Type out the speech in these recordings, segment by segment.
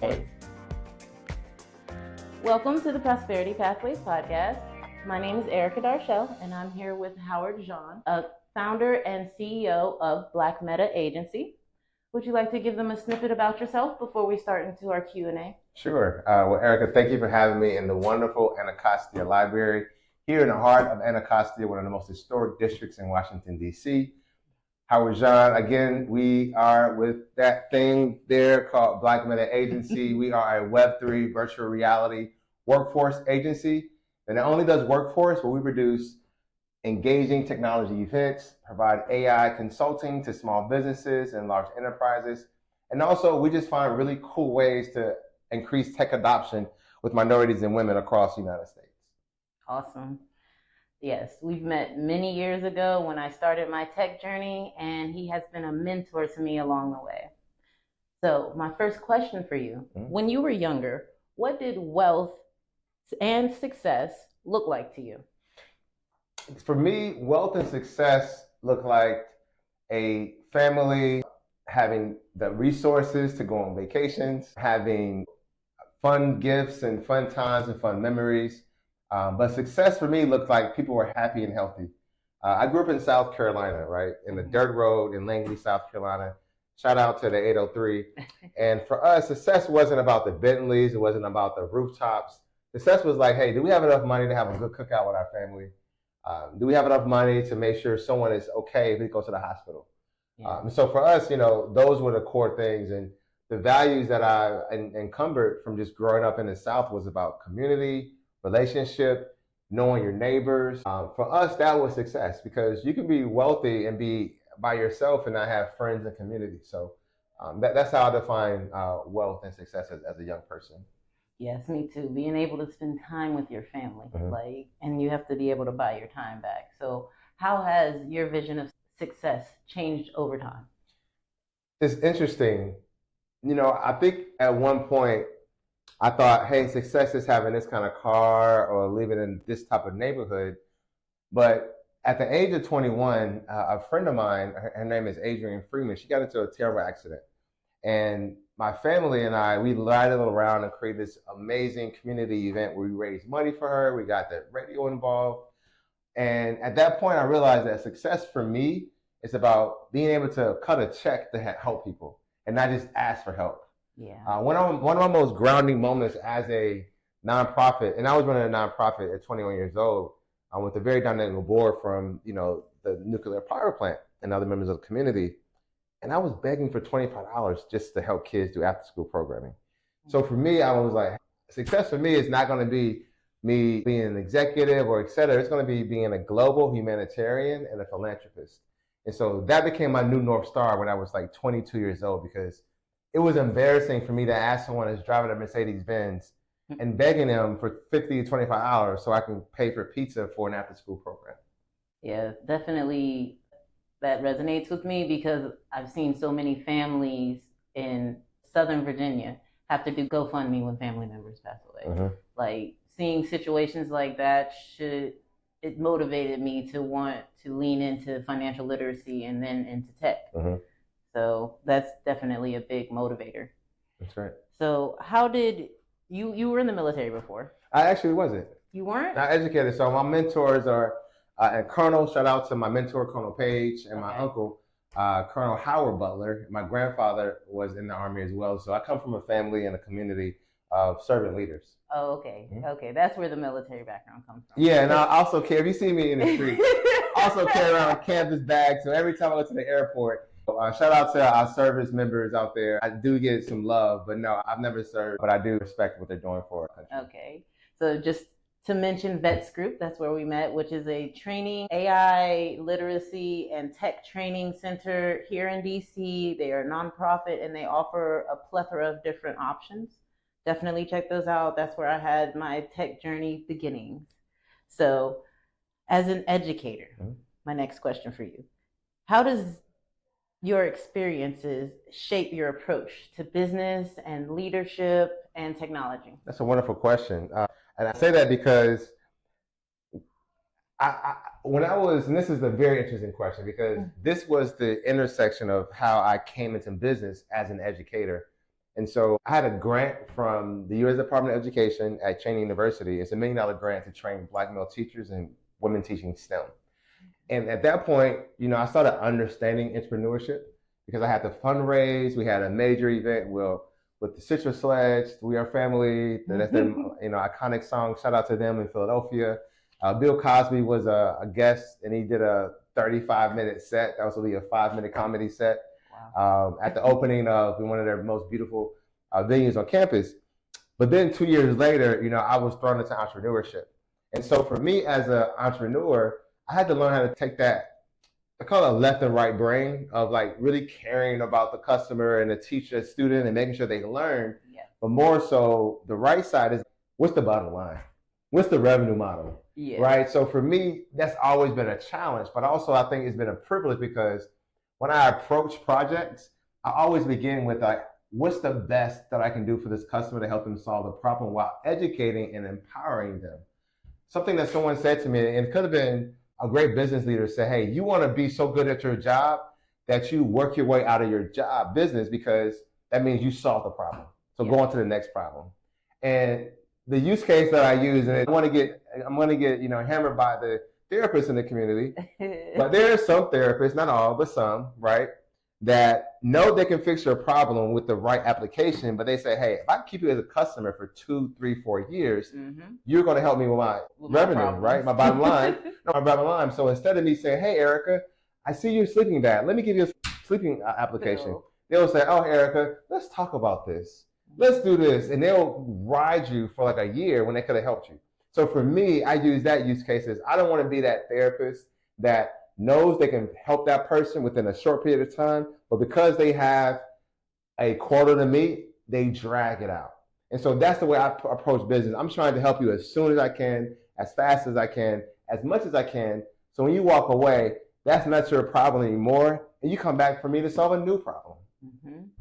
Okay. Welcome to the Prosperity Pathways podcast. My name is Erica Darchelle, and I'm here with Howard Jean, a founder and CEO of Black Meta Agency. Would you like to give them a snippet about yourself before we start into our Q&A? Sure. Well, Erica, thank you for having me in the wonderful Anacostia Library here in the heart of Anacostia, one of the most historic districts in Washington, D.C. Howard Jean, again, we are with that thing there called Black Meta Agency. We are a Web3 virtual reality workforce agency that not only does workforce, but we produce engaging technology events, provide AI consulting to small businesses and large enterprises. And also, we just find really cool ways to increase tech adoption with minorities and women across the United States. Awesome. Yes, we've met many years ago when I started my tech journey, and he has been a mentor to me along the way. So my first question for you, when you were younger, what did wealth and success look like to you? For me, wealth and success look like a family having the resources to go on vacations, having fun gifts and fun times and fun memories. But success for me looked like people were happy and healthy. I grew up in South Carolina, right? In the dirt road in Langley, South Carolina. Shout out to the 803. And for us, success wasn't about the Bentleys. It wasn't about the rooftops. Success was like, hey, do we have enough money to have a good cookout with our family? Do we have enough money to make sure someone is okay if they go to the hospital? Yeah. And so for us, those were the core things. And the values that I encumbered from just growing up in the South was about community, relationship, knowing your neighbors. For us, that was success because you can be wealthy and be by yourself and not have friends and community. So that's how I define wealth and success as a young person. Yes, me too. Being able to spend time with your family, and you have to be able to buy your time back. So how has your vision of success changed over time? It's interesting. I think at one point I thought, hey, success is having this kind of car or living in this type of neighborhood. But at the age of 21, a friend of mine, her name is Adrienne Freeman, she got into a terrible accident. And my family and I, we lighted around and created this amazing community event where we raised money for her. We got the radio involved. And at that point, I realized that success for me is about being able to cut a check to help people and not just ask for help. Yeah. One of my most grounding moments as a nonprofit, and I was running a nonprofit at 21 years old with a very dynamic board from, the nuclear power plant and other members of the community. And I was begging for $25 just to help kids do after school programming. So for me, I was like, success for me is not going to be me being an executive or et cetera. It's going to be being a global humanitarian and a philanthropist. And so that became my new North Star when I was like 22 years old, because it was embarrassing for me to ask someone who's driving a Mercedes-Benz and begging them for $50 to $25 so I can pay for pizza for an after school program. Yeah, definitely. That resonates with me because I've seen so many families in Southern Virginia have to do GoFundMe when family members pass away. Like seeing situations like that it motivated me to want to lean into financial literacy and then into tech. So that's definitely a big motivator. That's right. So how did you were in the military before? I actually wasn't. You weren't? I educated. So my mentors are and Colonel, shout out to my mentor, Colonel Page, and my uncle, Colonel Howard Butler. My grandfather was in the Army as well. So I come from a family and a community of servant leaders. Oh, okay. Okay. That's where the military background comes from. Yeah, and I also carry, if you see me in the street, also carry around a canvas bag. So every time I go to the airport, shout out to our service members out there. I do get some love, but no, I've never served, but I do respect what they're doing for our country. Okay. So just to mention Vets Group, that's where we met, which is a training, AI literacy, and tech training center here in DC. They are a nonprofit and they offer a plethora of different options. Definitely check those out. That's where I had my tech journey beginnings. So as an educator, my next question for you, how does your experiences shape your approach to business and leadership and technology? That's a wonderful question. And I say that because when I was, and this is a very interesting question, because this was the intersection of how I came into business as an educator. And so I had a grant from the U.S. Department of Education at Cheyney University. It's $1 million grant to train Black male teachers and women teaching STEM. And at that point, I started understanding entrepreneurship because I had to fundraise. We had a major event with the Citrus Sledge, We Are Family. That's their iconic song. Shout out to them in Philadelphia. Bill Cosby was a guest, and he did a 35-minute set. That was going to be a 5-minute comedy set. Wow. At the opening of one of their most beautiful venues on campus. But then 2 years later, I was thrown into entrepreneurship. And so for me as an entrepreneur, I had to learn how to take that, I call it a left and right brain of like really caring about the customer and the teacher, student, and making sure they learn. Yeah. But more so, the right side is, what's the bottom line? What's the revenue model? Yeah. Right? So for me, that's always been a challenge. But also, I think it's been a privilege because when I approach projects, I always begin with like, what's the best that I can do for this customer to help them solve the problem while educating and empowering them? Something that someone said to me, and it could have been a great business leader, say, hey, you want to be so good at your job that you work your way out of your job business because that means you solve the problem. So go on to the next problem. And the use case that I use, and I'm going to get hammered by the therapists in the community, but there are some therapists, not all, but some, right, that know they can fix your problem with the right application, but they say, hey, if I keep you as a customer for 2, 3, 4 years, you're going to help me with my revenue, right? My bottom line. My bottom line. So instead of me saying, hey, Erica, I see you're sleeping bad. Let me give you a sleeping application. They'll say, oh, Erica, let's talk about this. Let's do this. And they'll ride you for like a year when they could have helped you. So for me, I use that use case as I don't want to be that therapist that knows they can help that person within a short period of time, but because they have a quota to meet, they drag it out. And so that's the way I approach business. I'm trying to help you as soon as I can, as fast as I can, as much as I can. So when you walk away, that's not your problem anymore, and you come back for me to solve a new problem.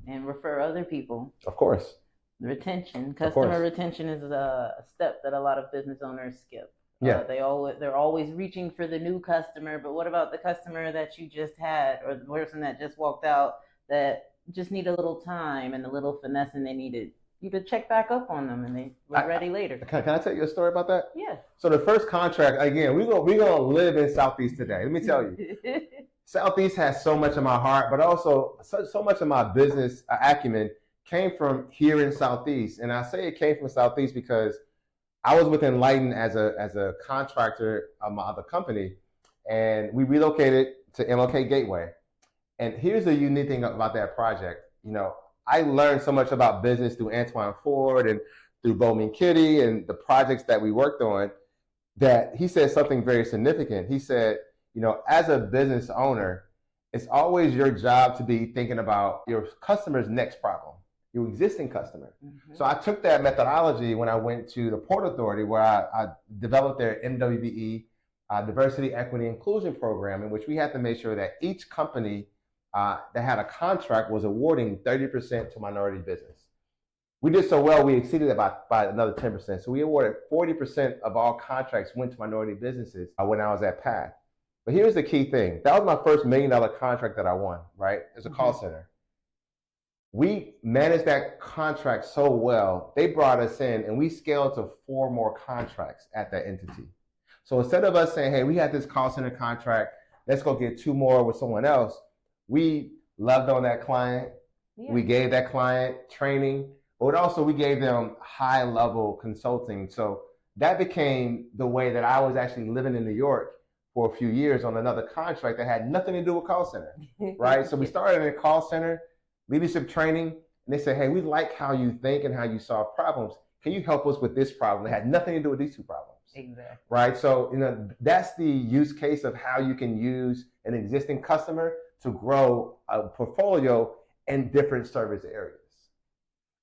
And refer other people. Of course. Retention, customer retention is a step that a lot of business owners skip. Yeah, they're always reaching for the new customer, but what about the customer that you just had, or the person that just walked out that just need a little time and a little finesse, and they needed you to check back up on them, and they were ready later. Can I tell you a story about that? Yeah. So the first contract, again, we're gonna live in Southeast today. Let me tell you, Southeast has so much of my heart, but also so much of my business acumen came from here in Southeast, and I say it came from Southeast because I was with Enlighten as a contractor of my other company, and we relocated to MLK Gateway. And here's the unique thing about that project. I learned so much about business through Antoine Ford and through Bowman Kitty and the projects that we worked on, that he said something very significant. He said, as a business owner, it's always your job to be thinking about your customer's next problem, your existing customer. So I took that methodology when I went to the Port Authority, where I developed their MWBE Diversity, Equity, Inclusion program, in which we had to make sure that each company that had a contract was awarding 30% to minority business. We did so well, we exceeded it by another 10%. So we awarded 40% of all contracts went to minority businesses when I was at PATH. But here's the key thing. That was my first $1 million contract that I won, right? As a call center. We managed that contract so well, they brought us in and we scaled to 4 more contracts at that entity. So instead of us saying, hey, we had this call center contract, let's go get 2 more with someone else, we loved on that client. Yeah. We gave that client training, but also we gave them high level consulting. So that became the way that I was actually living in New York for a few years on another contract that had nothing to do with call center, right? So we started in a call center, leadership training, and they said, hey, we like how you think and how you solve problems. Can you help us with this problem? It had nothing to do with these 2 problems. Exactly. Right? So, that's the use case of how you can use an existing customer to grow a portfolio in different service areas.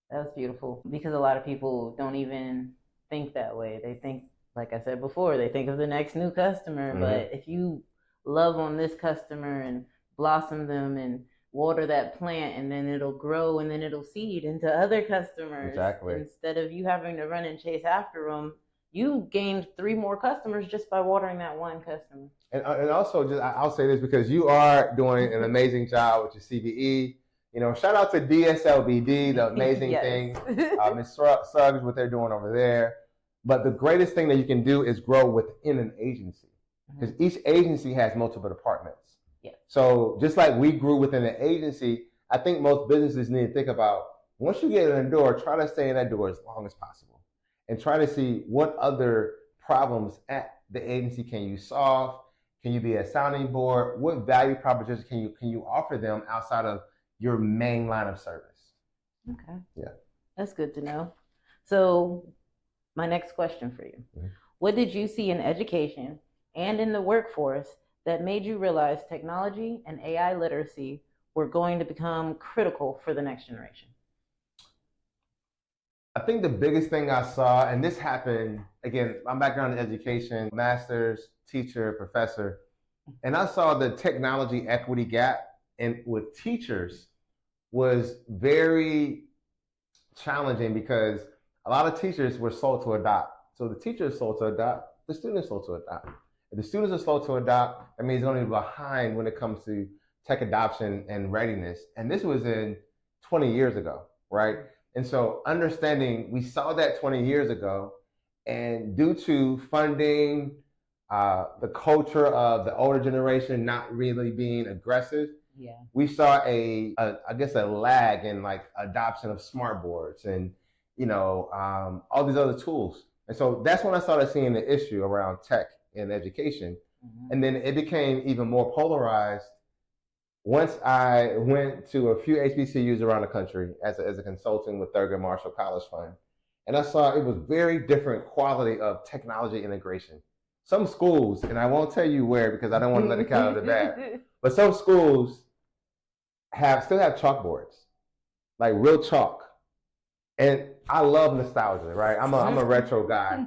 That's beautiful, because a lot of people don't even think that way. They think, like I said before, they think of the next new customer, but if you love on this customer and blossom them and water that plant, and then it'll grow and then it'll seed into other customers. Exactly. Instead of you having to run and chase after them, you gained 3 more customers just by watering that one customer. And also, I'll say this because you are doing an amazing job with your CVE. Shout out to DSLBD, the amazing Yes. thing, Ms. Suggs, what they're doing over there. But the greatest thing that you can do is grow within an agency, because each agency has multiple departments. Yes. So just like we grew within an agency, I think most businesses need to think about, once you get in the door, try to stay in that door as long as possible and try to see what other problems at the agency can you solve. Can you be a sounding board? What value propositions can you offer them outside of your main line of service? Okay. Yeah. That's good to know. So my next question for you. What did you see in education and in the workforce that made you realize technology and AI literacy were going to become critical for the next generation? I think the biggest thing I saw, and this happened, again, my background in education, master's, teacher, professor, and I saw the technology equity gap with teachers was very challenging, because a lot of teachers were slow to adopt. So the teacher is slow to adopt, the student is slow to adopt. If the students are slow to adopt, that means they're going to be behind when it comes to tech adoption and readiness. And this was in 20 years ago, right? And so understanding, we saw that 20 years ago, and due to funding, the culture of the older generation not really being aggressive, we saw I guess a lag in like adoption of smart boards and all these other tools. And so that's when I started seeing the issue around tech in education. And then it became even more polarized once I went to a few HBCUs around the country as a consultant with Thurgood Marshall College Fund. And I saw it was very different quality of technology integration. Some schools, and I won't tell you where because I don't want to let the cat out of the bag, but some schools still have chalkboards, like real chalk. And I love nostalgia, right? I'm a retro guy.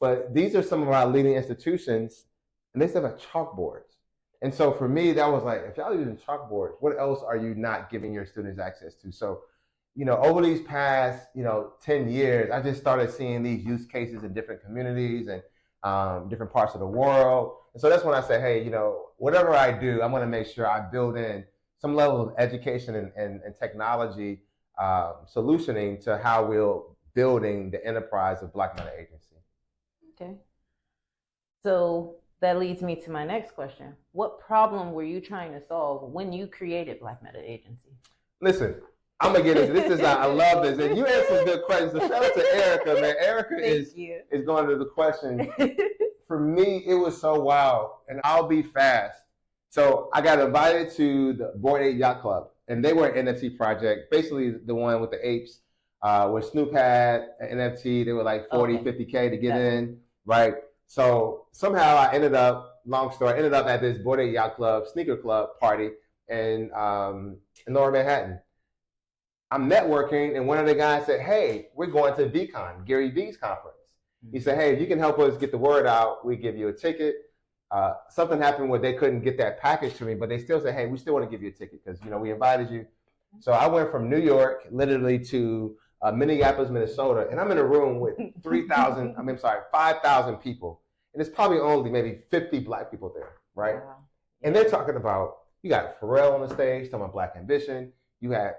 But these are some of our leading institutions, and they still have chalkboards. And so for me, that was like, if y'all are using chalkboards, what else are you not giving your students access to? So, over these past, 10 years, I just started seeing these use cases in different communities and different parts of the world. And so that's when I say, hey, whatever I do, I'm going to make sure I build in some level of education and technology solutioning to how we're building the enterprise of Black Meta Agency. Okay. So that leads me to my next question. What problem were you trying to solve when you created Black Meta Agency? Listen, I'm gonna get into this. I love this, and you asked some good questions. So shout out to Erica, man. Erica is going to the question. For me, it was so wild, and I'll be fast. So I got invited to the Bored Ape Yacht Club, and they were an NFT project, basically the one with the apes, where Snoop had an NFT. They were like 40, 50K to get in, right? So somehow I ended up at this Bored Ape Yacht Club, sneaker club party in Lower Manhattan. I'm networking, and one of the guys said, hey, we're going to VCon, Gary V's conference. He said, hey, if you can help us get the word out, we give you a ticket. Something happened where they couldn't get that package to me, but they still said, hey, we still want to give you a ticket because, we invited you. So I went from New York literally to Minneapolis, Minnesota, and I'm in a room with 5,000 people. And it's probably only maybe 50 Black people there, right? Wow. And they're talking about, you got Pharrell on the stage talking about Black Ambition. You had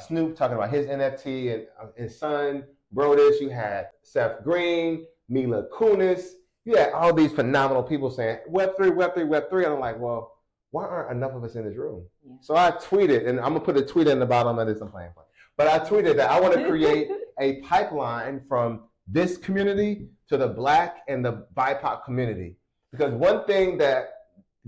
Snoop talking about his NFT and his son, Brodus. You had Seth Green, Mila Kunis. You had all these phenomenal people saying, Web3, Web3, Web3. And I'm like, well, why aren't enough of us in this room? Yeah. So I tweeted, and I'm going to put a tweet in the bottom of this, I'm playing. But I tweeted that I want to create a pipeline from this community to the Black and the BIPOC community. Because one thing that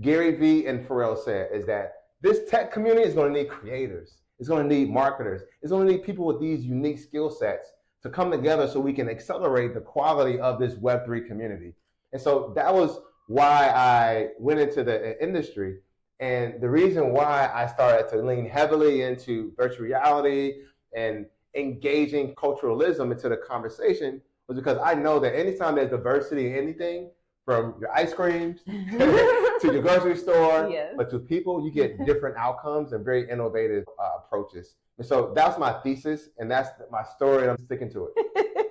Gary Vee and Pharrell said is that this tech community is going to need creators. It's going to need marketers. It's going to need people with these unique skill sets to come together so we can accelerate the quality of this Web3 community. And so that was why I went into the industry. And the reason why I started to lean heavily into virtual reality and engaging culturalism into the conversation was because I know that anytime there's diversity in anything, from your ice creams to your grocery store, but to people, you get different outcomes and very innovative approaches. And so that's my thesis, and that's my story, and I'm sticking to it.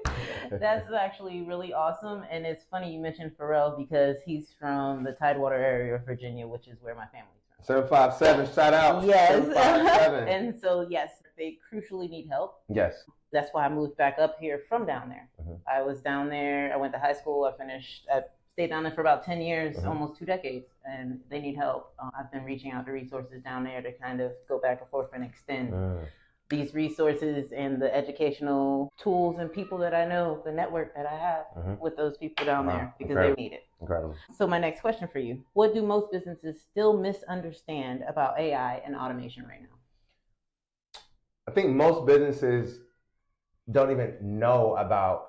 That's actually really awesome. And it's funny you mentioned Pharrell because he's from the Tidewater area of Virginia, which is where my family's from. 757, shout out. Yes. 757. And so, yes, they crucially need help. Yes. That's why I moved back up here from down there. I was down there. I went to high school. I stayed down there for about 10 years, almost 2 decades, and they need help. I've been reaching out to resources down there to kind of go back and forth and extend these resources and the educational tools and people that I know, the network that I have with those people down there, because they need it. Incredible. So my next question for you, what do most businesses still misunderstand about AI and automation right now? I think most businesses don't even know about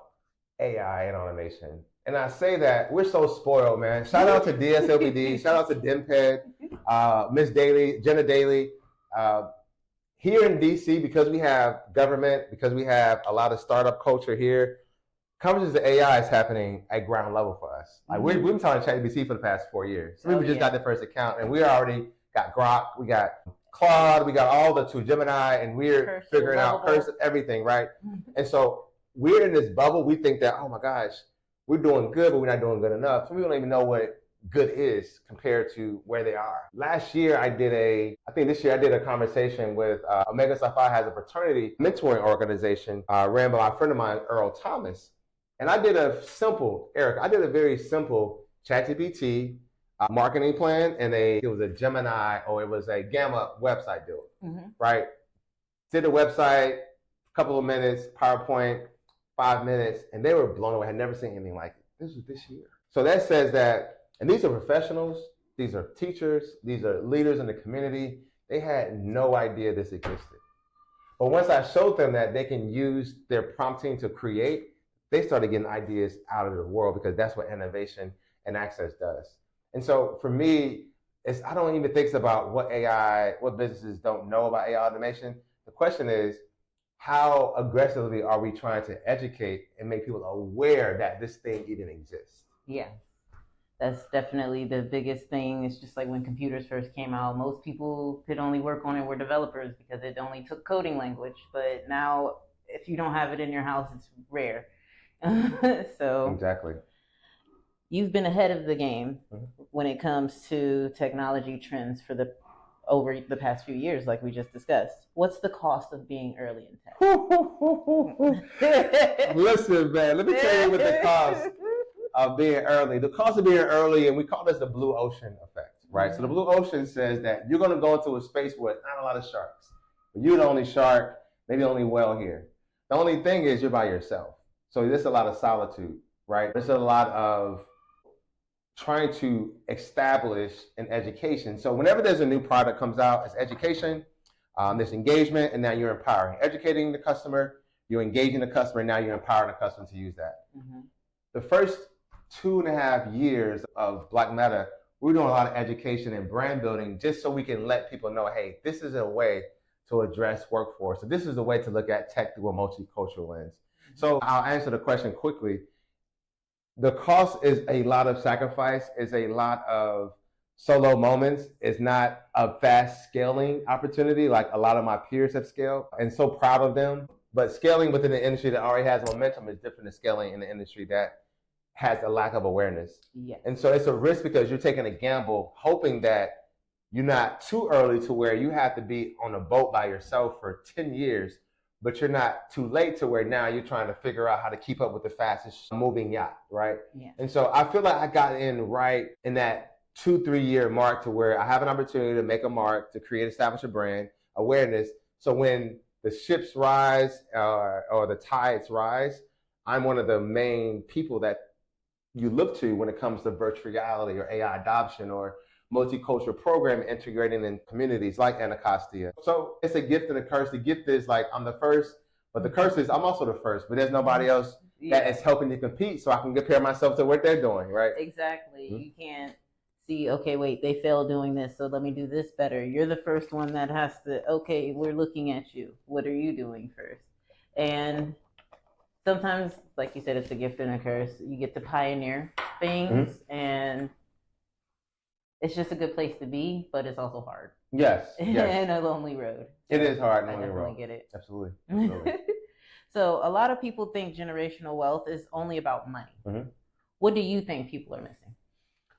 AI and automation. And I say that we're so spoiled, man. Shout out to DSLPD, shout out to DMPED, Miss Daly, Jenna Daly. Here in DC, because we have government, because we have a lot of startup culture here, conversations of AI is happening at ground level for us. Like we've been talking to ChatGPT for the past 4 years. We just got the first account, and we already got Grok, we got Claude, we got all the two Gemini, and we're figuring out Cursor, everything, right? And so we're in this bubble. We think that, oh my gosh, we're doing good, but we're not doing good enough. So we don't even know what good is compared to where they are. Last year, I did a conversation with Omega Psi Phi has a fraternity mentoring organization ran by a friend of mine, Earl Thomas. And I did a very simple ChatGPT marketing plan, and it was a Gemini or it was a Gamma website build, right? Did the website, a couple of minutes, PowerPoint, 5 minutes, and they were blown away. I had never seen anything like it. This was this year. So that says that, and these are professionals, these are teachers, these are leaders in the community. They had no idea this existed. But once I showed them that they can use their prompting to create, they started getting ideas out of the world, because that's what innovation and access does. And so for me, I don't even think about what businesses don't know about AI automation. The question is, how aggressively are we trying to educate and make people aware that this thing even exists? Yeah. That's definitely the biggest thing. It's just like when computers first came out, most people could only work on it were developers because it only took coding language. But now, if you don't have it in your house, it's rare. So exactly. You've been ahead of the game when it comes to technology trends over the past few years, like we just discussed. What's the cost of being early in tech? Listen, man, let me tell you what the cost of being early. The cost of being early, and we call this the blue ocean effect, right? So the blue ocean says that you're going to go into a space where there's not a lot of sharks. But you're the only shark, maybe the only whale here. The only thing is you're by yourself. So there's a lot of solitude, right? There's a lot of trying to establish an education. So whenever there's a new product comes out, it's education, there's engagement, and now you're empowering. Educating the customer, you're engaging the customer, and now you're empowering the customer to use that. The first 2.5 years of Black Meta, we're doing a lot of education and brand building just so we can let people know, hey, this is a way to address workforce. So this is a way to look at tech through a multicultural lens. So I'll answer the question quickly. The cost is a lot of sacrifice, is a lot of solo moments. It's not a fast scaling opportunity like a lot of my peers have scaled, and so proud of them. But scaling within an industry that already has momentum is different than scaling in an industry that has a lack of awareness. Yes. And so it's a risk because you're taking a gamble, hoping that you're not too early to where you have to be on a boat by yourself for 10 years, but you're not too late to where now you're trying to figure out how to keep up with the fastest moving yacht, right? Yeah. And so I feel like I got in right in that 2-3 year mark to where I have an opportunity to make a mark, to create, establish a brand, awareness. So when the ships rise or the tides rise, I'm one of the main people that you look to when it comes to virtual reality or AI adoption or multicultural program integrating in communities like Anacostia. So it's a gift and a curse. The gift is like I'm the first, but the curse is I'm also the first, but there's nobody else that is helping to compete so I can compare myself to what they're doing, right? Exactly. You can't see, okay, wait, they failed doing this, so let me do this better. You're the first one that has to, okay, we're looking at you. What are you doing first? And sometimes, like you said, it's a gift and a curse. You get to pioneer things, and it's just a good place to be, but it's also hard. Yes. And a lonely road. It is hard. I definitely get it. Absolutely. So a lot of people think generational wealth is only about money. What do you think people are missing?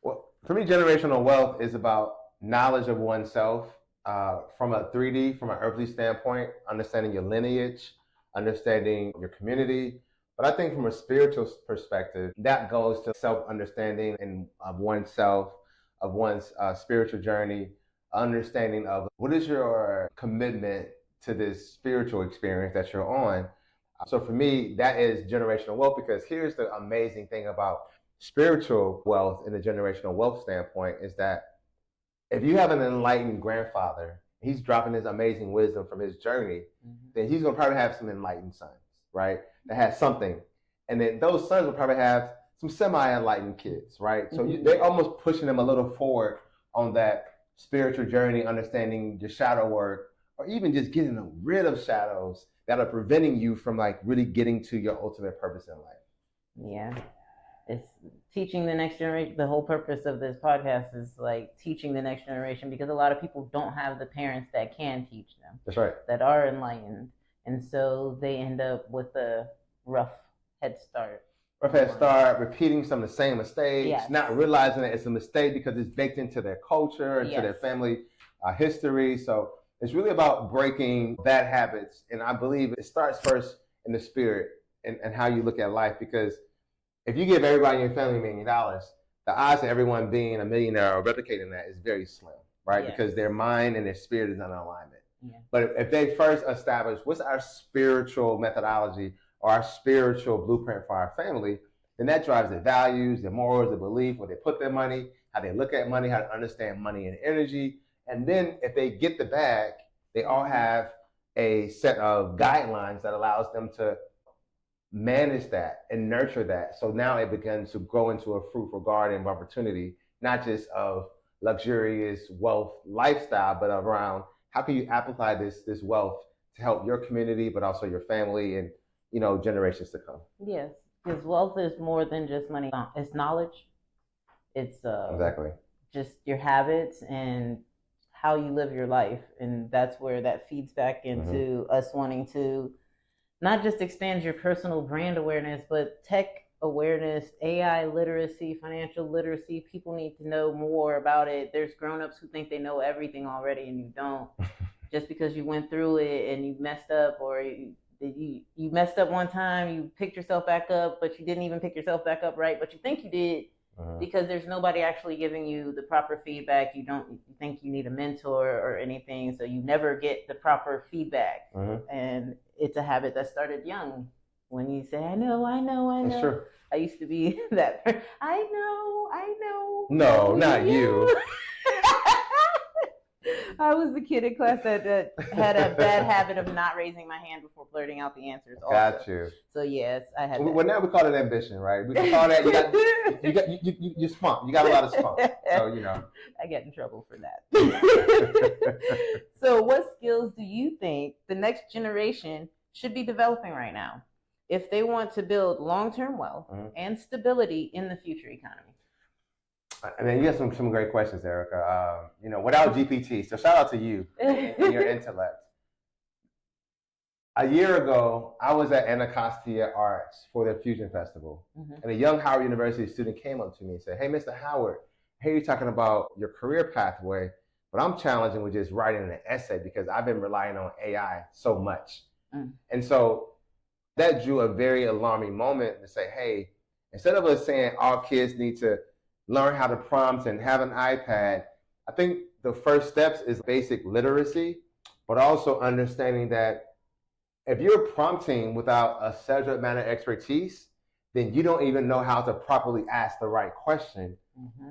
Well, for me, generational wealth is about knowledge of oneself from a 3D, from an earthly standpoint, understanding your lineage, understanding your community. But I think from a spiritual perspective, that goes to self-understanding and of oneself, of one's spiritual journey, understanding of what is your commitment to this spiritual experience that you're on. So for me, that is generational wealth, because here's the amazing thing about spiritual wealth in the generational wealth standpoint is that if you have an enlightened grandfather, he's dropping his amazing wisdom from his journey, then he's going to probably have some enlightened sons, right? That has something. And then those sons will probably have some semi-enlightened kids, right? So they're almost pushing them a little forward on that spiritual journey, understanding your shadow work, or even just getting rid of shadows that are preventing you from like really getting to your ultimate purpose in life. Yeah. It's teaching the next generation. The whole purpose of this podcast is like teaching the next generation, because a lot of people don't have the parents that can teach them. That's right. That are enlightened. And so they end up with a rough head start. Repeating some of the same mistakes, not realizing that it's a mistake because it's baked into their culture, into their family history. So it's really about breaking bad habits. And I believe it starts first in the spirit and how you look at life, because if you give everybody in your family $1 million, the odds of everyone being a millionaire or replicating that is very slim, right? Because their mind and their spirit is not in alignment. But if they first establish what's our spiritual methodology or our spiritual blueprint for our family, then that drives their values, their morals, their belief, where they put their money, how they look at money, how to understand money and energy. And then if they get the bag, they all have a set of guidelines that allows them to manage that and nurture that. So now it begins to grow into a fruitful garden of opportunity, not just of luxurious wealth lifestyle, but around how can you apply this wealth to help your community, but also your family and, you know, generations to come. Yes, because wealth is more than just money. It's knowledge. It's exactly just your habits and how you live your life. And that's where that feeds back into us wanting to not just expand your personal brand awareness, but tech awareness, AI literacy, financial literacy. People need to know more about it. There's grown-ups who think they know everything already, and you don't. Just because you went through it and you messed up, or you messed up one time, you picked yourself back up, but you didn't even pick yourself back up right, but you think you did, because there's nobody actually giving you the proper feedback. You think you need a mentor or anything, so you never get the proper feedback. And it's a habit that started young. When you say, I know. That's true. I used to be that person. I know. No, not you. I was the kid in class that had a bad habit of not raising my hand before blurting out the answers. Also. Got you. So yes, I had. Well, now we call it ambition, right? We call that you spunk. You got a lot of spunk. So you know. I get in trouble for that. So, what skills do you think the next generation should be developing right now if they want to build long-term wealth and stability in the future economy? I mean, you have some great questions, Erica. You know, without GPT, so shout out to you and your intellect. A year ago, I was at Anacostia Arts for their Fusion Festival, and a young Howard University student came up to me and said, "Hey, Mr. Howard, hey, you're talking about your career pathway, but I'm challenging with just writing an essay because I've been relying on AI so much." And so that drew a very alarming moment to say, hey, instead of us saying all kids need to learn how to prompt and have an iPad, I think the first steps is basic literacy, but also understanding that if you're prompting without a subject matter expertise, then you don't even know how to properly ask the right question,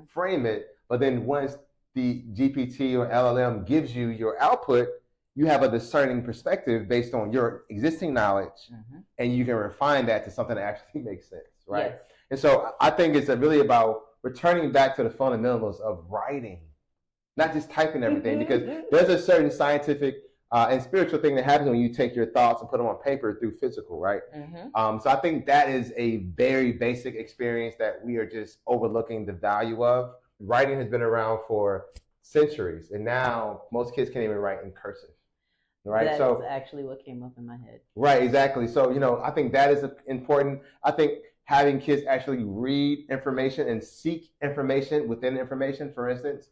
frame it. But then once the GPT or LLM gives you your output, you have a discerning perspective based on your existing knowledge, and you can refine that to something that actually makes sense, right? Yes. And so I think it's really about returning back to the fundamentals of writing, not just typing everything, because there's a certain scientific and spiritual thing that happens when you take your thoughts and put them on paper through physical, right? So I think that is a very basic experience that we are just overlooking the value of. Writing has been around for centuries, and now most kids can't even write in cursive, right? That's actually what came up in my head. Right, exactly. So, you know, I think that is important. I think having kids actually read information and seek information within information, for instance,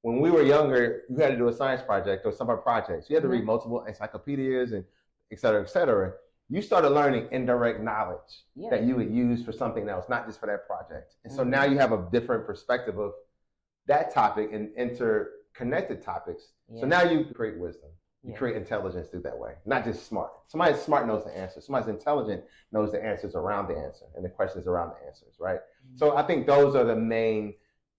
when we were younger, you had to do a science project or some other projects. You had to read multiple encyclopedias and et cetera, et cetera. You started learning indirect knowledge that you would use for something else, not just for that project. And so now you have a different perspective of that topic and interconnected topics. So now you create wisdom. You create intelligence through that way, not just smart. Somebody smart knows the answer. Somebody's intelligent knows the answers around the answer and the questions around the answers, right? So I think those are the main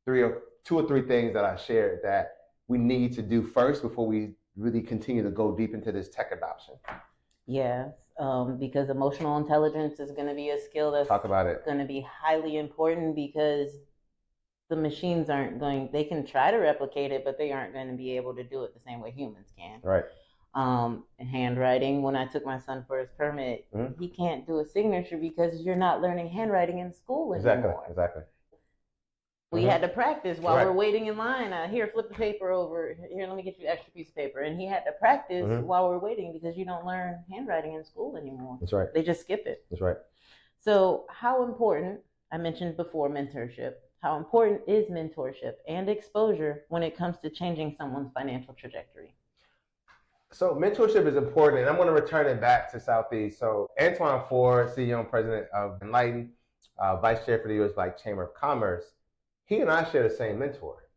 two or three things that I shared that we need to do first before we really continue to go deep into this tech adoption. Yes, because emotional intelligence is going to be a skill that's going to be highly important, because the machines they can try to replicate it, but they aren't going to be able to do it the same way humans can. Right. Handwriting, when I took my son for his permit, he can't do a signature because you're not learning handwriting in school anymore. Exactly. We had to practice while we're waiting in line. Here, flip the paper over. Here, let me get you an extra piece of paper. And he had to practice while we're waiting, because you don't learn handwriting in school anymore. That's right. They just skip it. That's right. So how important, I mentioned before mentorship, how important is mentorship and exposure when it comes to changing someone's financial trajectory? So mentorship is important, and I'm going to return it back to Southeast. So Antoine Ford, CEO and president of Enlighten, vice chair for the U.S. Black Chamber of Commerce, he and I share the same mentor.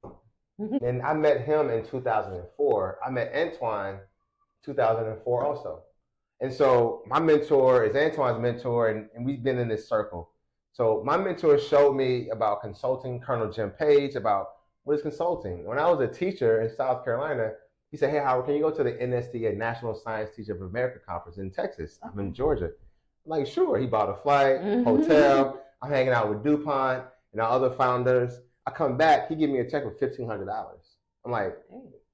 And I met him in 2004. I met Antoine in 2004 also. And so my mentor is Antoine's mentor, and we've been in this circle. So my mentor showed me about consulting, Colonel Jim Page, about what is consulting. When I was a teacher in South Carolina, he said, hey, Howard, can you go to the NSTA, National Science Teacher of America Conference in Texas? I'm in Georgia. I'm like, sure. He bought a flight, hotel. I'm hanging out with DuPont and our other founders. I come back, he gave me a check for $1,500. I'm like,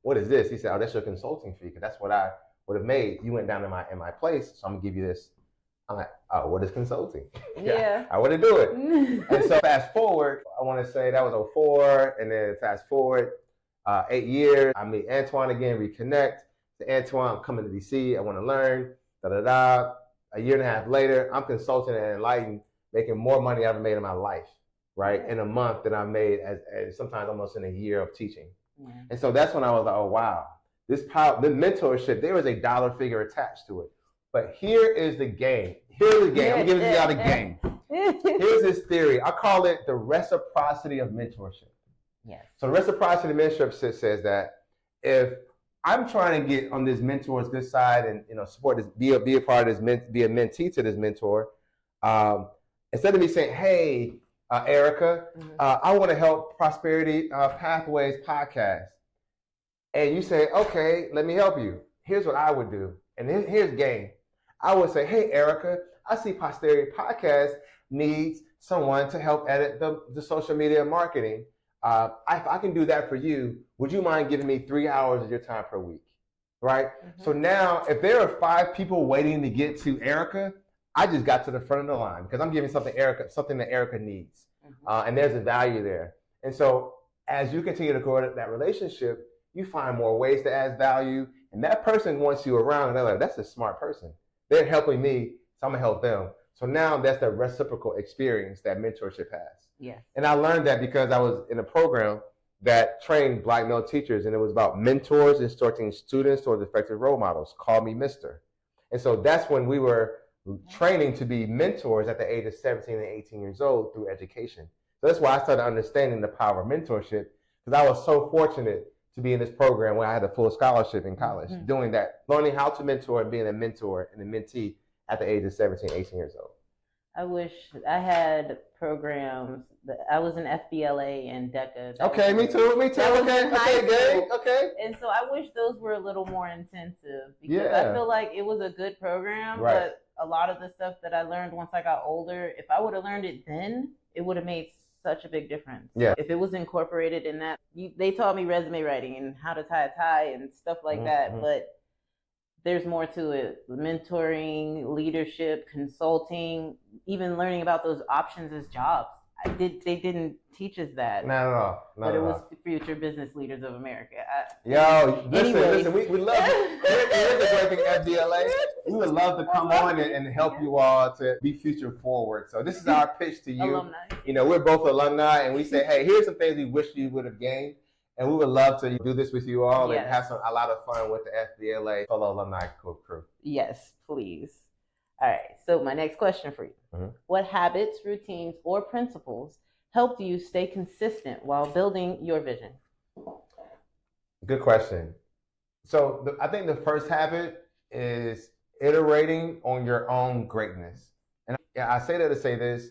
what is this? He said, oh, that's your consulting fee, because that's what I would have made. You went down in my place, so I'm gonna give you this. I'm like, oh, what is consulting? I want to do it. And so fast forward, I want to say that was 04, and then fast forward 8 years, I meet Antoine again, reconnect. To Antoine, I'm coming to DC, I want to learn, A year and a half later, I'm consulting at Enlighten, making more money I've ever made in my life, right? In a month than I made as sometimes almost in a year of teaching. And so that's when I was like, oh, wow. This mentorship, there was a dollar figure attached to it. But here is the game. Here's the game. I'm giving y'all the game. Here's this theory. I call it the reciprocity of mentorship. So the reciprocity of mentorship says that if I'm trying to get on this mentor's good side and support this, be a part of this, be a mentee to this mentor, instead of me saying, hey, Erica, I want to help Prosperity Pathways podcast. And you say, okay, let me help you. Here's what I would do. And here's game. I would say, hey, Erica, I see Prosperity Podcast needs someone to help edit the social media marketing. I can do that for you. Would you mind giving me 3 hours of your time per week? Right? So now, if there are 5 people waiting to get to Erica, I just got to the front of the line because I'm giving something that Erica needs. And there's a value there. And so as you continue to grow that relationship, you find more ways to add value. And that person wants you around. And they're like, that's a smart person. They're helping me, so I'm going to help them. So now that's the reciprocal experience that mentorship has. And I learned that because I was in a program that trained Black male teachers, and it was about mentors instructing students towards effective role models. Call me Mr. And so that's when we were training to be mentors at the age of 17 and 18 years old through education. So that's why I started understanding the power of mentorship, because I was so fortunate to be in this program where I had a full scholarship in college, doing that, learning how to mentor and being a mentor and a mentee at the age of 17, 18 years old. I wish I had programs. I was in FBLA and DECA. Okay, me too. Okay. And so I wish those were a little more intensive, because I feel like it was a good program, but a lot of the stuff that I learned once I got older, if I would have learned it then, it would have made such a big difference. If it was incorporated in that, they taught me resume writing and how to tie a tie and stuff like that, but there's more to it. Mentoring, leadership, consulting, even learning about those options as jobs. They didn't teach us that. Not at all. But it was future business leaders of America. Listen, we love it. Here's the great thing, FDLA. We would love to come on and help you all to be future forward. So this is our pitch to you. Alumni. We're both alumni, and we say, hey, here's some things we wish you would have gained. And we would love to do this with you all and Yes. have a lot of fun with the FBLA fellow alumni crew. Yes, please. All right. So my next question for you. What habits, routines, or principles helped you stay consistent while building your vision? Good question. So I think the first habit is iterating on your own greatness. And I say that to say this,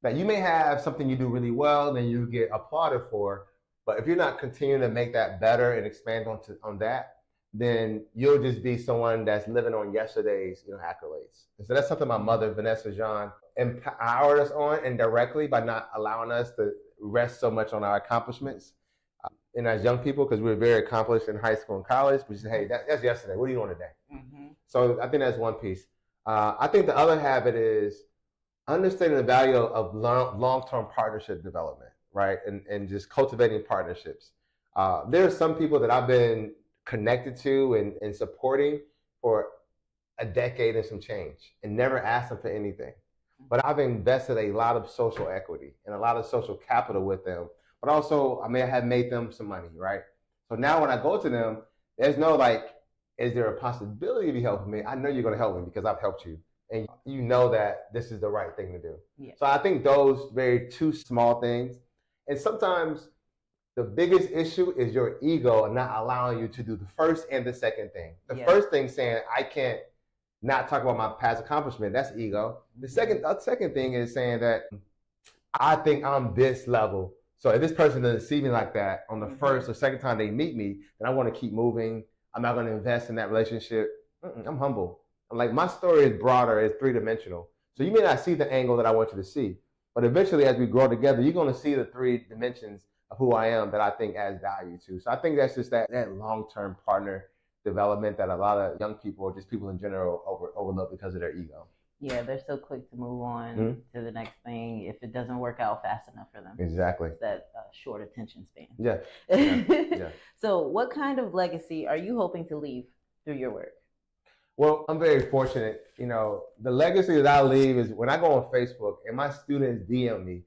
that you may have something you do really well and you get applauded for, but if you're not continuing to make that better and expand on that, then you'll just be someone that's living on yesterday's accolades. And so that's something my mother, Vanessa Jean, empowered us on indirectly by not allowing us to rest so much on our accomplishments. And as young people, because we were very accomplished in high school and college, we said, hey, that's yesterday. What are you doing today? Mm-hmm. So I think that's one piece. I think the other habit is understanding the value of long-term partnership development, right? And just cultivating partnerships. There are some people that I've been connected to and supporting for a decade and some change and never asked them for anything. But I've invested a lot of social equity and a lot of social capital with them. But also, I may have made them some money, right? So now when I go to them, there's no is there a possibility of you helping me? I know you're going to help me because I've helped you. And you know that this is the right thing to do. Yeah. So I think those very two small things. And sometimes the biggest issue is your ego and not allowing you to do the first and the second thing. The first thing saying, I can't not talk about my past accomplishment. That's ego. The second thing is saying that I think I'm this level. So if this person doesn't see me like that on the first or second time they meet me, then I want to keep moving. I'm not going to invest in that relationship. I'm humble. I'm like, my story is broader, it's three-dimensional. So you may not see the angle that I want you to see, but eventually as we grow together, you're going to see the three dimensions of who I am that I think adds value to. So I think that's just that long-term partner development that a lot of young people or just people in general overlook because of their ego. Yeah, they're so quick to move on to the next thing if it doesn't work out fast enough for them. Exactly. It's that short attention span. Yeah. So what kind of legacy are you hoping to leave through your work? Well, I'm very fortunate. The legacy that I leave is when I go on Facebook and my students DM me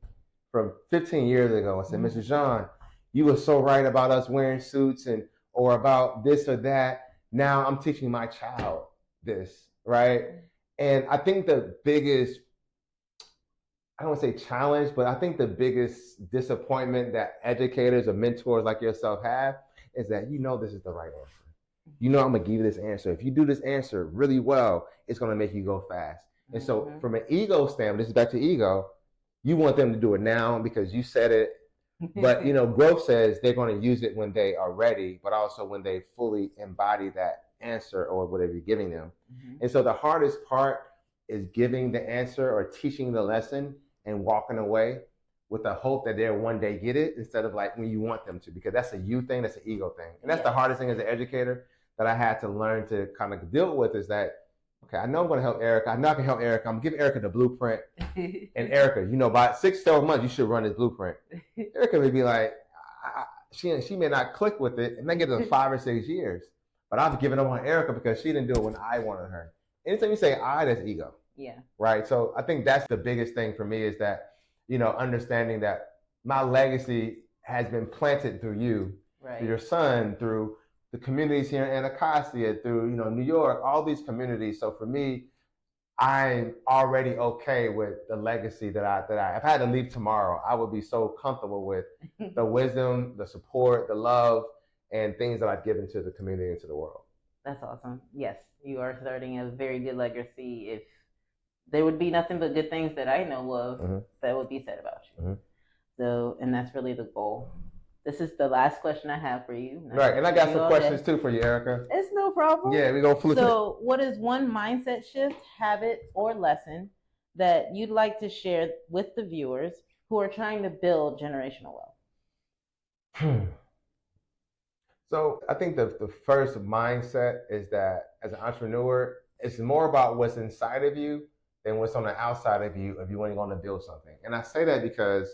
from 15 years ago and say, Mr. Jean, you were so right about us wearing suits or about this or that. Now I'm teaching my child this, right? And I think the biggest, I don't want to say challenge, but I think the biggest disappointment that educators or mentors like yourself have is that this is the right answer. I'm going to give you this answer. If you do this answer really well, it's going to make you go fast. And so from an ego standpoint, this is back to ego, you want them to do it now because you said it. But, growth says they're going to use it when they are ready, but also when they fully embody that answer or whatever you're giving them. And so the hardest part is giving the answer or teaching the lesson and walking away with the hope that they'll one day get it instead of like when you want them to, because that's a you thing, that's an ego thing. And that's the hardest thing as an educator that I had to learn to kind of deal with is that, okay, I know I'm going to help Erica. I know I can help Erica. I'm going to give Erica the blueprint. And Erica, by 6-7 months, you should run this blueprint. Erica may be like, she may not click with it. It may get to 5 or 6 years. But I've given up on Erica because she didn't do it when I wanted her. Anytime you say I, that's ego. Yeah. Right? So I think that's the biggest thing for me is that, understanding that my legacy has been planted through you, through your son, through the communities here in Anacostia, through, New York, all these communities. So for me, I'm already okay with the legacy that I if I had to leave tomorrow, I would be so comfortable with the wisdom, the support, the love, and things that I've given to the community and to the world. That's awesome. Yes, you are starting a very good legacy. If there would be nothing but good things that I know of that would be said about you. So, and that's really the goal. This is the last question I have for you. Right, and I got some questions too for you, Erica. It's no problem. Yeah, we're going to flip it. So, what is one mindset shift, habit, or lesson that you'd like to share with the viewers who are trying to build generational wealth? So I think the first mindset is that as an entrepreneur, it's more about what's inside of you than what's on the outside of you if you want to build something. And I say that because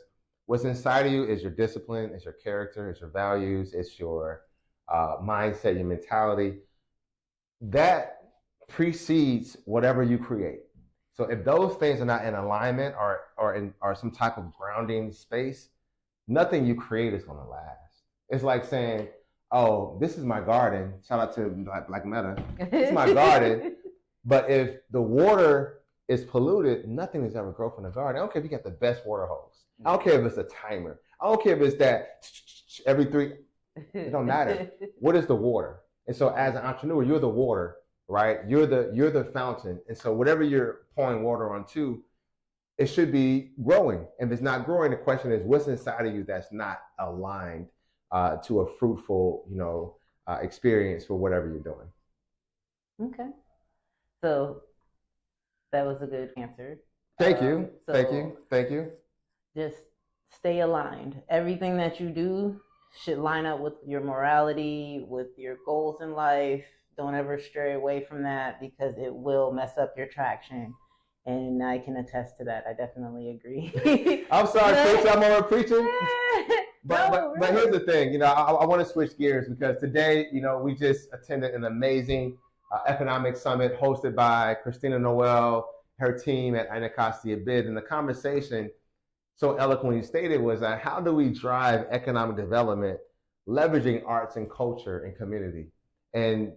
what's inside of you is your discipline, it's your character, it's your values, it's your mindset, your mentality. That precedes whatever you create. So if those things are not in alignment or some type of grounding space, nothing you create is going to last. It's like saying, oh, this is my garden. Shout out to Black Meta. This is my garden. But if the water is polluted, nothing is ever grow from the garden. I don't care if you got the best water hose. I don't care if it's a timer. I don't care if it's that every three. It don't matter. What is the water? And so as an entrepreneur, you're the water, right? You're the fountain. And so whatever you're pouring water onto, it should be growing. If it's not growing, the question is, what's inside of you that's not aligned to a fruitful, experience for whatever you're doing? Okay. So that was a good answer. Thank you. Thank you. Just stay aligned. Everything that you do should line up with your morality, with your goals in life. Don't ever stray away from that because it will mess up your traction. And I can attest to that. I definitely agree. I'm sorry, Coach, I'm over preaching. But here's the thing, I want to switch gears because today, we just attended an amazing economic summit hosted by Christina Noel, her team at Anacostia Bid. And the conversation, so eloquently stated, was how do we drive economic development, leveraging arts and culture and community? And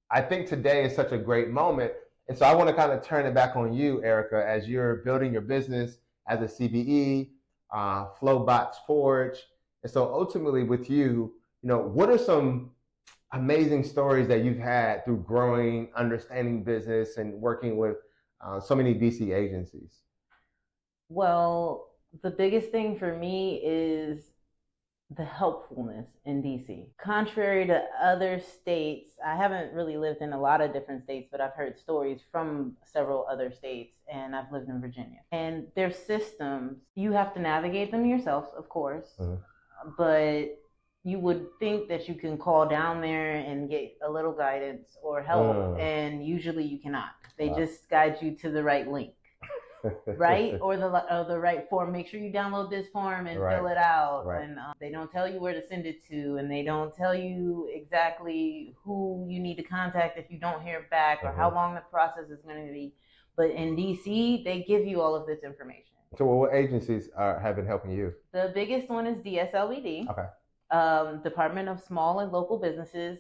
I think today is such a great moment. And so I want to kind of turn it back on you, Erica, as you're building your business as a CBE, Flowbox Forge. And so ultimately with you, what are some amazing stories that you've had through growing, understanding business and working with so many DC agencies? Well, the biggest thing for me is the helpfulness in DC. Contrary to other states, I haven't really lived in a lot of different states, but I've heard stories from several other states, and I've lived in Virginia. And their systems, you have to navigate them yourself, of course, but you would think that you can call down there and get a little guidance or help, and usually you cannot. They just guide you to the right link. Right? Or the right form. Make sure you download this form and fill it out. Right. And they don't tell you where to send it to, and they don't tell you exactly who you need to contact if you don't hear back or how long the process is going to be. But in DC, they give you all of this information. So what agencies have been helping you? The biggest one is DSLBD. Okay. Department of Small and Local Businesses.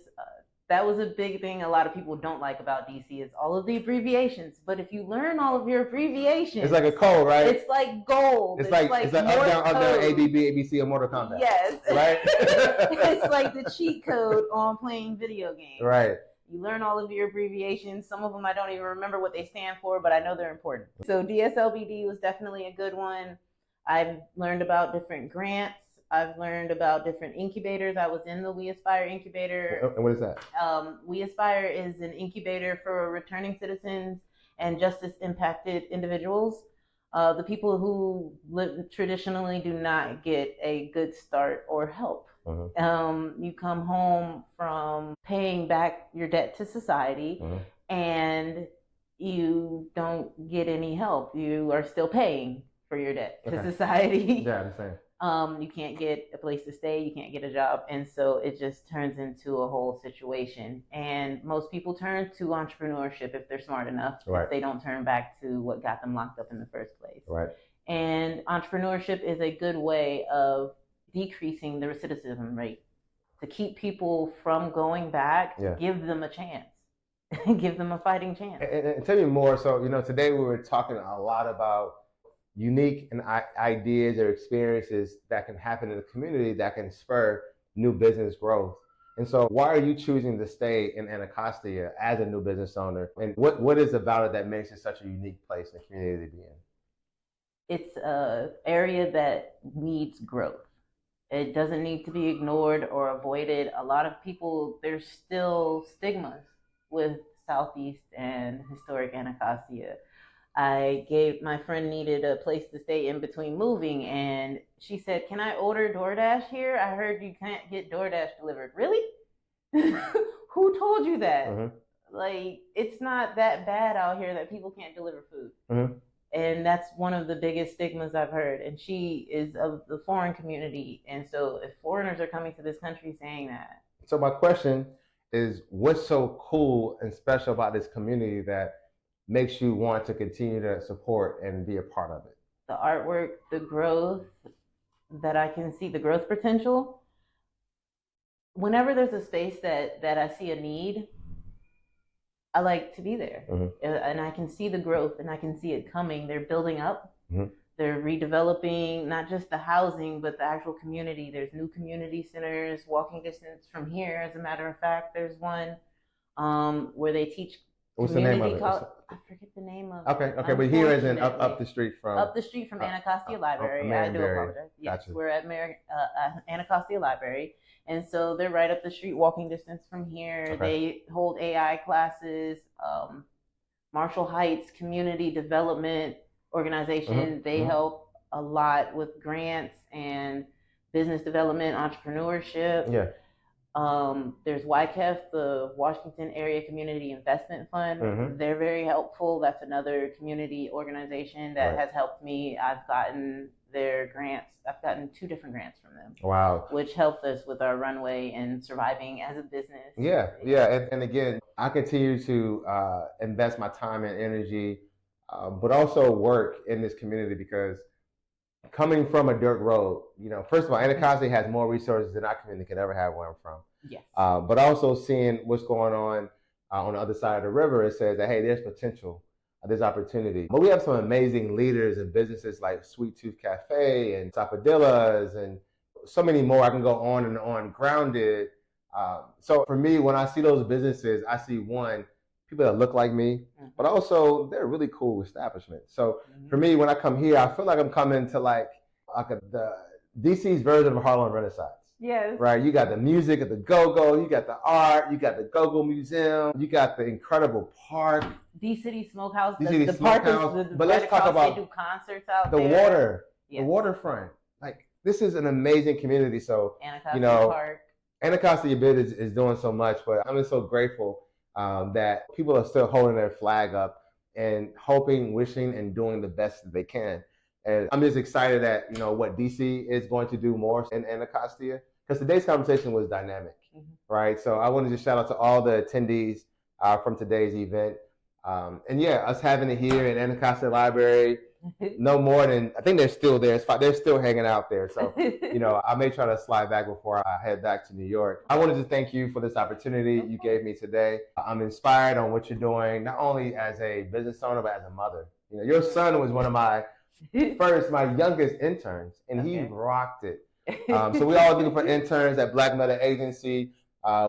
That was a big thing a lot of people don't like about DC is all of the abbreviations. But if you learn all of your abbreviations, it's like a code, right? It's like gold. It's like up, down, ABB, ABC, or Mortal Kombat. Yes. Right? It's like the cheat code on playing video games. Right. You learn all of your abbreviations. Some of them I don't even remember what they stand for, but I know they're important. So DSLBD was definitely a good one. I've learned about different grants. I've learned about different incubators. I was in the We Aspire incubator. And what is that? We Aspire is an incubator for returning citizens and justice impacted individuals. The people who traditionally do not get a good start or help. You come home from paying back your debt to society and you don't get any help. You are still paying for your debt to society. Yeah, I understand. You can't get a place to stay, you can't get a job, and so it just turns into a whole situation. And most people turn to entrepreneurship if they're smart enough, if they don't turn back to what got them locked up in the first place. Right. And entrepreneurship is a good way of decreasing the recidivism rate. To keep people from going back, give them a chance. Give them a fighting chance. And tell me more. So, today we were talking a lot about unique and ideas or experiences that can happen in the community that can spur new business growth. And so why are you choosing to stay in Anacostia as a new business owner? And what is about it that makes it such a unique place in the community to be in? It's an area that needs growth. It doesn't need to be ignored or avoided. A lot of people, there's still stigmas with Southeast and historic Anacostia. My friend needed a place to stay in between moving, and she said, "Can I order DoorDash here? I heard you can't get DoorDash delivered." Really? Who told you that? Like, it's not that bad out here that people can't deliver food. And that's one of the biggest stigmas I've heard. And she is of the foreign community. And so if foreigners are coming to this country saying that. So my question is, what's so cool and special about this community that makes you want to continue to support and be a part of it? The artwork, the growth that I can see, the growth potential. whenever there's a space that I see a need, I like to be there. And I can see the growth and I can see it coming. They're building up. They're redeveloping not just the housing, but the actual community. There's new community centers, walking distance from here. As a matter of fact, there's one where they teach What's the name of it? I forget the name of Okay, it. okay, but here is up the street from Anacostia Library. I do apologize. Yes, gotcha. we're at Anacostia Library, and so they're right up the street, walking distance from here. Okay. They hold AI classes. Marshall Heights Community Development Organization. They help a lot with grants and business development, entrepreneurship. Yeah. There's YCAF, the Washington Area Community Investment Fund. They're very helpful. That's another community organization that has helped me. I've gotten their grants. I've gotten 2 different grants from them. Wow. Which helped us with our runway and surviving as a business. Yeah, yeah. And again, I continue to invest my time and energy, but also work in this community because coming from a dirt road, first of all, Anacostia has more resources than our community could ever have where I'm from. Yes. But also seeing what's going on the other side of the river, it says that, hey, there's potential, there's opportunity. But we have some amazing leaders and businesses like Sweet Tooth Cafe and Zapadillas and so many more. I can go on and on, Grounded. So for me, when I see those businesses, I see one, people that look like me, but also they're a really cool establishment. So for me, when I come here, I feel like I'm coming to like the DC's version of Harlem Renaissance. Yes. Right. You got the music at the Go-Go, you got the art, you got the Go-Go Museum, you got the incredible park. D-City Smokehouse. D-City Smokehouse. But let's talk about they do concerts out there. Water, the waterfront. Like this is an amazing community. So Anacostia Park. Anacostia is doing so much, but I'm just so grateful that people are still holding their flag up and hoping, wishing, and doing the best that they can. And I'm just excited that, what DC is going to do more in Anacostia, because today's conversation was dynamic, right? So I wanted to shout out to all the attendees from today's event. And yeah, us having it here in Anacostia Library, no more than, I think they're still there. They're still hanging out there. So, I may try to slide back before I head back to New York. I wanted to thank you for this opportunity you gave me today. I'm inspired on what you're doing, not only as a business owner, but as a mother. Your son was one of my youngest interns, and he rocked it. So we always looking for interns at Black Meta Agency.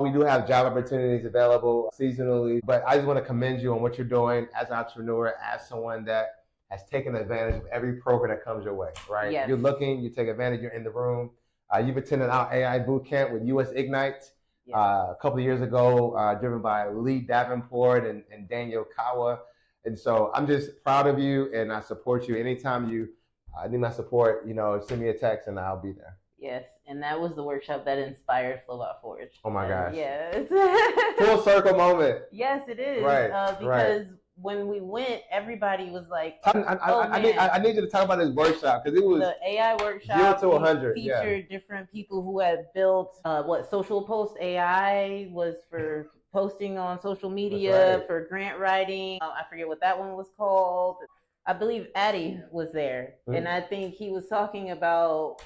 We do have job opportunities available seasonally, but I just want to commend you on what you're doing as an entrepreneur, as someone that has taken advantage of every program that comes your way, right? Yes. You're looking, you take advantage, you're in the room. You've attended our AI boot camp with US Ignite a couple of years ago, driven by Lee Davenport and Daniel Kawa. And so I'm just proud of you, and I support you. Anytime you need my support, send me a text and I'll be there. Yes, and that was the workshop that inspired Flowbot Forge. Oh my gosh. Yes. Full circle moment. Yes, it is. Right. Because when we went, everybody was like, I need you to talk about this workshop, because it was the AI workshop. 0 to 100. Featured different people who had built social post AI was for posting on social media, for grant writing. I forget what that one was called. I believe Addie was there, and I think he was talking about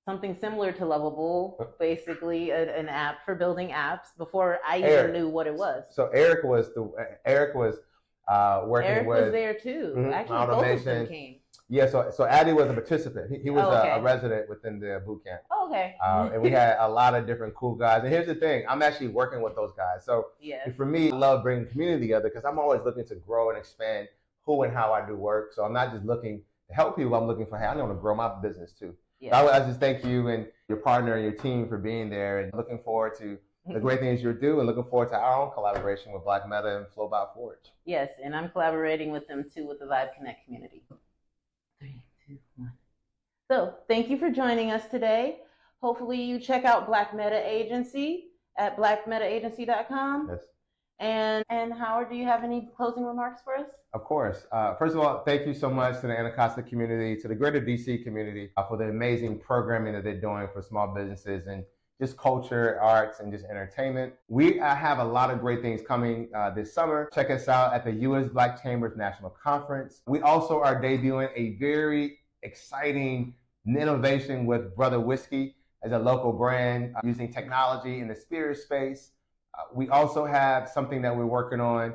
something similar to Lovable, basically an app for building apps before I even knew what it was. So Eric was working Eric with. was there too. Actually, both of them came. Yeah, so Addy was a participant. He was a resident within the boot camp. Oh, okay. And we had a lot of different cool guys. And here's the thing, I'm actually working with those guys. So for me, I love bringing community together, because I'm always looking to grow and expand who and how I do work. So I'm not just looking to help people. I'm looking for, hey, I want to grow my business too. So I just thank you and your partner and your team for being there, and looking forward to the great things you do, and looking forward to our own collaboration with Black Meta and Flowbot Forge. Yes, and I'm collaborating with them too with the Vibe Connect community. 3, 2, 1. So thank you for joining us today. Hopefully you check out Black Meta Agency at blackmetaagency.com. Yes. And Howard, do you have any closing remarks for us? Of course. First of all, thank you so much to the Anacostia community, to the greater DC community for the amazing programming that they're doing for small businesses and just culture, arts, and just entertainment. We have a lot of great things coming this summer. Check us out at the U.S. Black Chambers National Conference. We also are debuting a very exciting innovation with Brother Whiskey. as a local brand using technology in the spirit space. We also have something that we're working on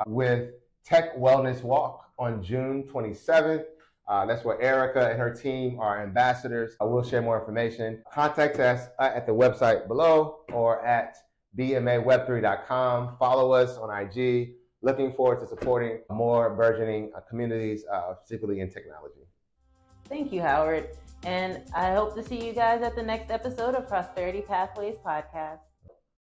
with Tech Wellness Walk on June 27th. That's where Erica and her team are ambassadors. We'll share more information. Contact us at the website below or at bmaweb3.com. Follow us on IG. Looking forward to supporting more burgeoning communities, particularly in technology. Thank you, Howard. And I hope to see you guys at the next episode of Prosperity Pathways Podcast.